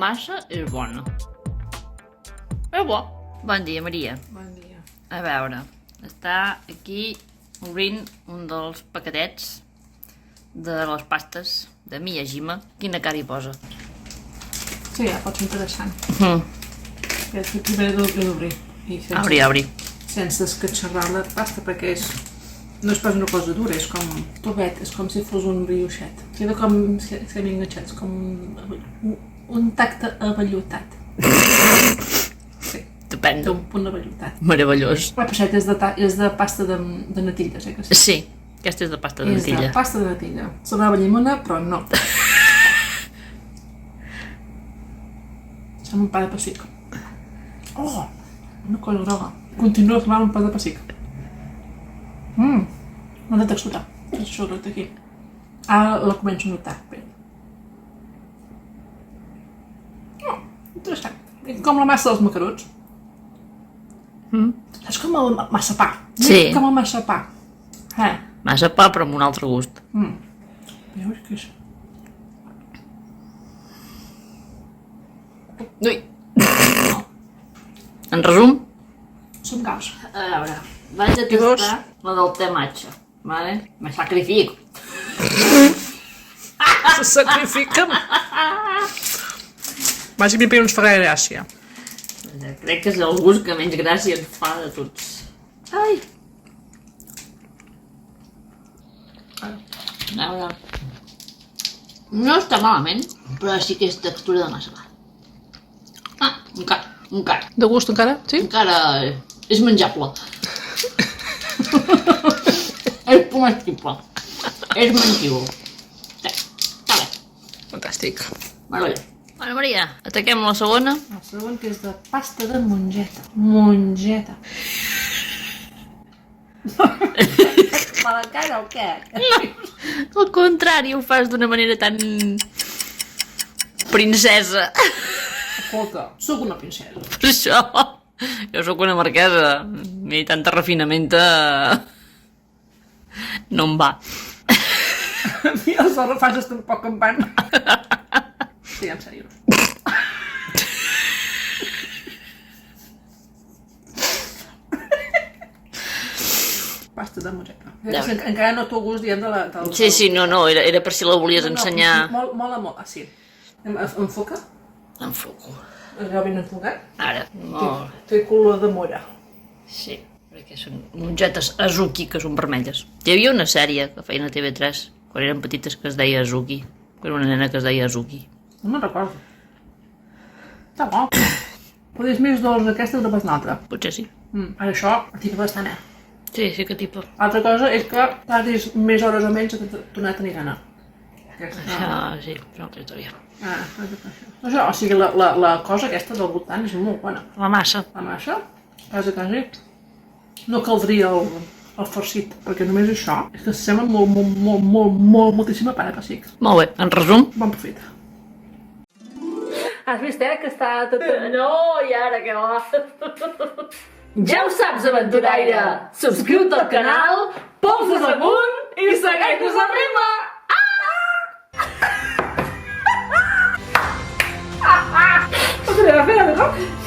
massa és bona. És bo. Bon dia, Maria. Bon dia. A veure, està aquí obrint un dels paquetets de les pastes de Miyajima. Quina cara hi posa? Sí, ja pot ser interessant. Aquest primer l'he d'obrir. Obri. Sense escatxarrar la pasta, perquè no és pas una cosa dura, és com tovet, és com si fos un brioixet. Queda com semi-enganxat, com un tacte avellutat. Sí, Depèn. té un punt avellutat. Meravellós. La peixeta és de pasta de natilles, que sí? Sí, aquesta és de pasta de És natilla. de pasta de natilla. Sonava llimona, però no. Sembla un pa de pessic. Oh, una cosa groga. Continua semblant un pa de pessic. Una textura. És això que té aquí. Ara la començo a notar. Bé. Oh, interessant. Com la massa dels macarots. És com el massapà. Sí. Com el massapà. Massa pa, però amb un altre gust. Veus què és? Ui. En resum, Són gaus. a veure, vaig a tastar la del te matxa, vale? Me sacrifico. Se sacrifiquen. Bàsicament no ens farà gràcia. Crec que és el gust que menys gràcia ens fa de tots. Ai! A veure. No està malament, però sí que és textura de massa pa. Ah, encara. De gust encara? Sí? Encara és menjable. És comestible. És mengible. Sí, està bé. Fantàstic. Meravellós. Bueno, Maria, ataquem la segona. El segon que és de pasta de mongeta. Mongeta. Fa la cara o què? Al contrari, ho fas d'una manera tan... princesa. Escolta, sóc una princesa. Per això, jo sóc una marquesa. I tanta refinamenta... no em va. I els arrefasses tampoc em van. Siguem seriós. Pasta de mongeta. Encara no t'ho gust dient del... Sí, no, era per si la volies ensenyar. Mola molt, sí. Enfoca? Enfoco. Allò ben enfocat? Ara, molt. Té color de mora. Sí, perquè són mongetes Azuki, que són vermelles. Hi havia una sèrie que feien a TV3, quan eren petites, que es deia Azuki. Que era una nena que es deia Azuki. No me'n recordo. Està bo. Però és més dolç aquesta que pas l'altra. Potser sí. Ara això tira bastant, Sí que tipa. L'altra cosa és que tardis més hores o menys a tornar a tenir gana. Això, sí, és una altra història. Això, o sigui, la cosa aquesta del voltant és molt bona. La massa. La massa, quasi, no caldria el farcit, perquè només això és que sembla moltíssima pa de pessic. Molt bé, en resum. Bon profit. Has vist, que està tot... No, i ara què va? Ja ho saps, aventuraire! Subscriu-te al canal, polses amunt i segueix-nos a rima! Ah! Ah! Ah! Ah! Ah! Ah! Ah! Ah! Ah!